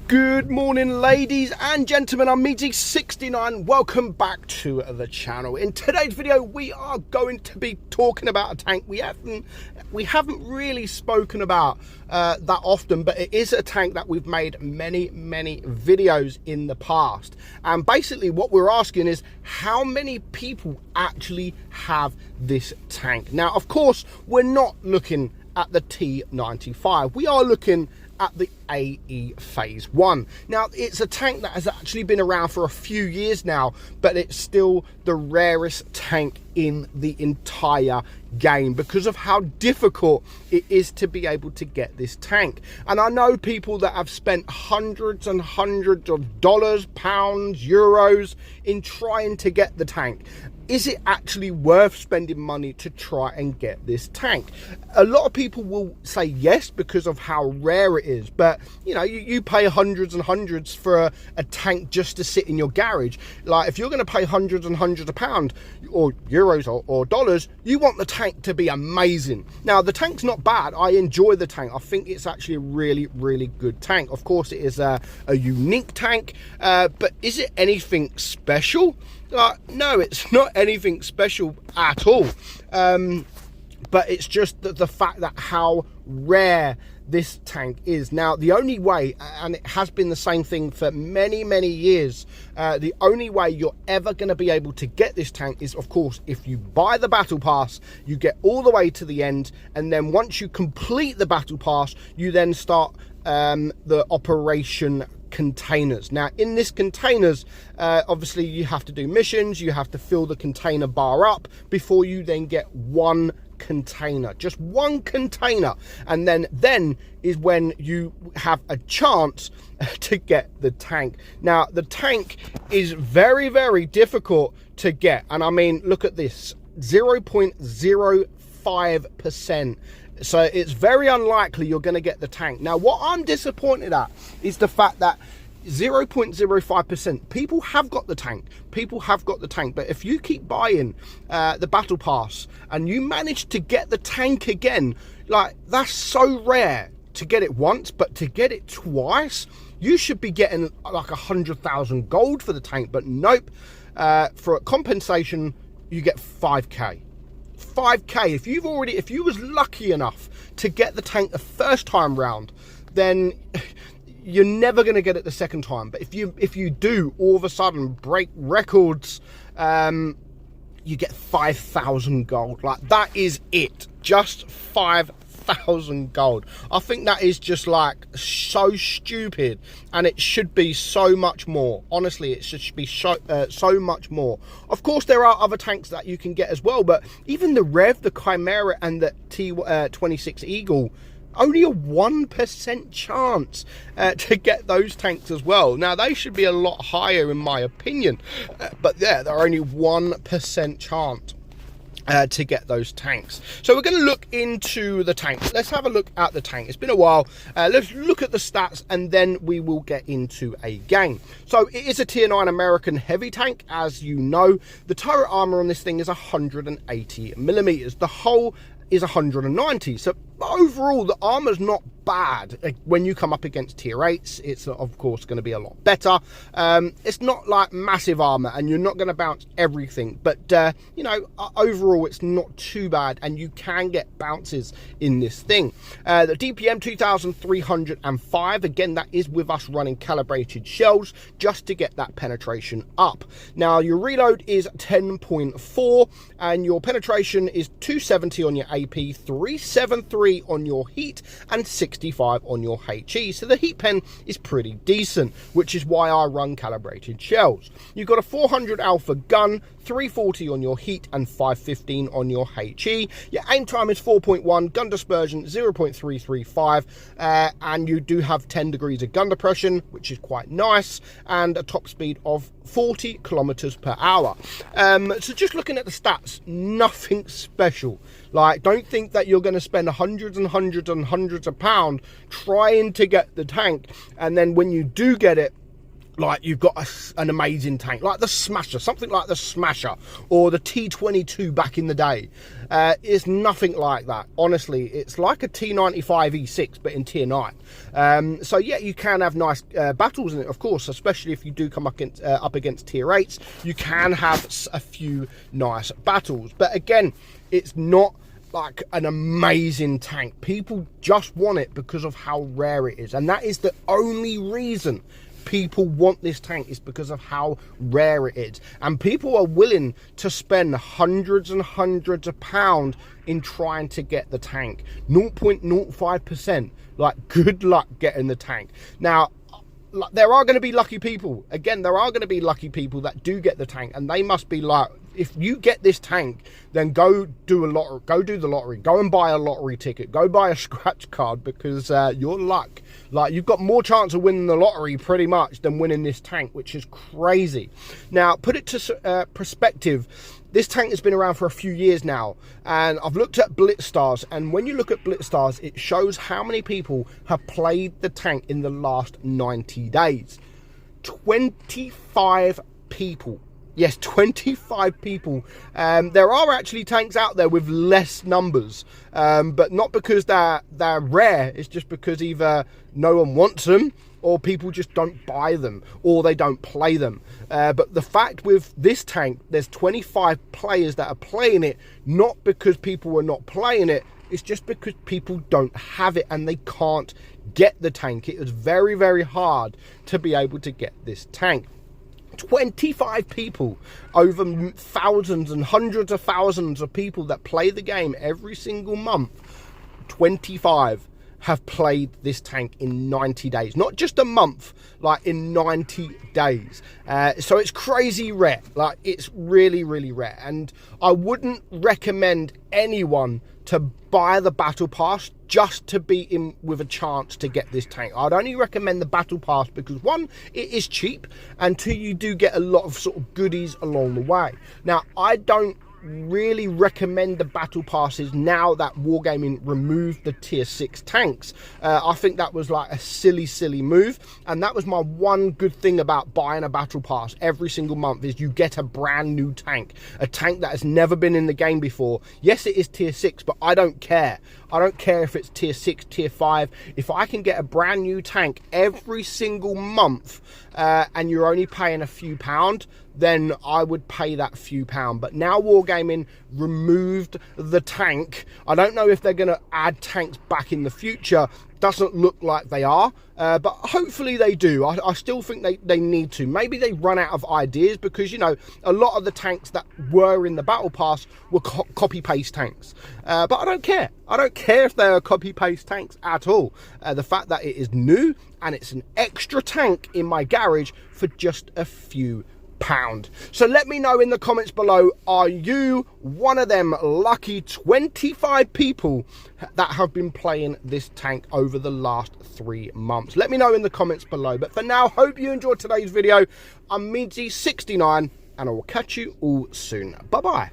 Good morning, ladies and gentlemen. I'm meadsy69. Welcome back to the channel. In today's video, we are going to be talking about a tank we haven't really spoken about that often, but it is a tank that we've made many videos in the past. And basically what we're asking is how many people actually have this tank. Now, of course, we're not looking at the T95. We are looking at the AE Phase 1. Now, it's a tank that has actually been around for a few years now, but it's still the rarest tank in the entire game because of how difficult it is to be able to get this tank. And I know people that have spent hundreds and hundreds of dollars, pounds, euros in trying to get the tank. Is it actually worth spending money to try and get this tank? A lot of people will say yes because of how rare it is, but you know, you pay hundreds and hundreds for a tank just to sit in your garage. Like, if you're going to pay hundreds and hundreds of pounds or euros or dollars, you want the tank to be amazing. Now, the tank's not bad. I enjoy the tank. I think it's actually a really good tank. Of course, it is a unique tank, but is it anything special? No, it's not anything special at all, but it's just the fact that how rare this tank is. Now, the only way, and it has been the same thing for many years, the only way you're ever going to be able to get this tank is, of course, if you buy the battle pass. You get all the way to the end, and then once you complete the battle pass, you then start the operation containers. Now, in this containers, obviously you have to do missions, you have to fill the container bar up before you then get one container, just one container, and then is when you have a chance to get the tank. Now, the tank is very difficult to get, and I mean, look at this, 0.05%. So it's very unlikely you're going to get the tank. Now, what I'm disappointed at is the fact that 0.05%, people have got the tank. People have got the tank. But if you keep buying the battle pass and you manage to get the tank again, like, that's so rare to get it once, but to get it twice, you should be getting like 100,000 gold for the tank. But nope, for a compensation, you get 5k. 5k. If you was lucky enough to get the tank the first time round, then you're never going to get it the second time. But if you do all of a sudden break records, you get 5,000 gold. Like, that is it, just 5,000 gold. I think that is just like so stupid, and it should be so much more. Honestly, it should be so much more. Of course, there are other tanks that you can get as well, but even the Rev, the Chimera, and the T26 Eagle, only a 1% chance to get those tanks as well. Now, they should be a lot higher in my opinion, but yeah, they're only 1% chance to get those tanks. So we're going to look into the tank. Let's have a look at the tank. It's been a while. Let's look at the stats, and then we will get into a game. So it is a tier 9 American heavy tank, as you know. The turret armor on this thing is 180 millimeters. The hull is 190. So overall, the armor's not bad. When you come up against tier 8s, it's of course going to be a lot better. It's not like massive armor, and you're not going to bounce everything, but you know, overall it's not too bad, and you can get bounces in this thing. The DPM 2305, again, that is with us running calibrated shells just to get that penetration up. Now, your reload is 10.4, and your penetration is 270 on your AP, 373 on your heat, and 65 on your HE. So the heat pen is pretty decent, which is why I run calibrated shells. You've got a 400 alpha gun, 340 on your heat, and 515 on your HE. Your aim time is 4.1, gun dispersion 0.335, and you do have 10 degrees of gun depression, which is quite nice, and a top speed of 40 kilometers per hour. So just looking at the stats, nothing special. Like, don't think that you're going to spend hundreds and hundreds and hundreds of pounds trying to get the tank, and then when you do get it, like you've got an amazing tank, like the Smasher, something like the Smasher or the T22 back in the day. It's nothing like that. Honestly, it's like a T95 E6, but in tier 9. So yeah, you can have nice battles in it, of course, especially if you do come up against tier 8s. You can have a few nice battles, but again, it's not like an amazing tank. People just want it because of how rare it is, and that is the only reason people want this tank, is because of how rare it is. And people are willing to spend hundreds and hundreds of pounds in trying to get the tank. 0.05%. Like, good luck getting the tank. Now, there are going to be lucky people. Again, there are going to be lucky people that do get the tank, and they must be like, if you get this tank, then go do a lottery, go do the lottery, go and buy a lottery ticket, go buy a scratch card, because your luck, like, you've got more chance of winning the lottery pretty much than winning this tank, which is crazy. Now, put it to perspective, this tank has been around for a few years now, and I've looked at Blitz stars, and when you look at Blitz stars, it shows how many people have played the tank in the last 90 days. 25 people. Yes, 25 people. There are actually tanks out there with less numbers, but not because they're rare. It's just because either no one wants them, or people just don't buy them, or they don't play them. But the fact with this tank, there's 25 players that are playing it, not because people are not playing it, it's just because people don't have it and they can't get the tank. It is very, very hard to be able to get this tank. 25 people, over thousands and hundreds of thousands of people that play the game every single month. 25 have played this tank in 90 days, not just a month, like in 90 days. So it's crazy rare. Like, it's really, really rare, and I wouldn't recommend anyone to buy the battle pass just to be in with a chance to get this tank. I'd only recommend the battle pass because, one, it is cheap, and two, you do get a lot of sort of goodies along the way. Now, I don't really recommend the battle passes now that Wargaming removed the tier 6 tanks. I think that was like a silly move, and that was my one good thing about buying a battle pass every single month, is you get a brand new tank, a tank that has never been in the game before. Yes, it is tier 6, but I don't care. I don't care if it's tier 6, tier 5. If I can get a brand new tank every single month, and you're only paying a few pound, then I would pay that few pound. But now Wargaming removed the tank. I don't know if they're going to add tanks back in the future. Doesn't look like they are, but hopefully they do. I still think they need to. Maybe they run out of ideas, because, you know, a lot of the tanks that were in the battle pass were copy-paste tanks. But I don't care. I don't care if they are copy-paste tanks at all. The fact that it is new and it's an extra tank in my garage for just a few pound. So let me know in the comments below, are you one of them lucky 25 people that have been playing this tank over the last 3 months? Let me know in the comments below. But for now, hope you enjoyed today's video. I'm meadsy69, and I will catch you all soon. Bye bye.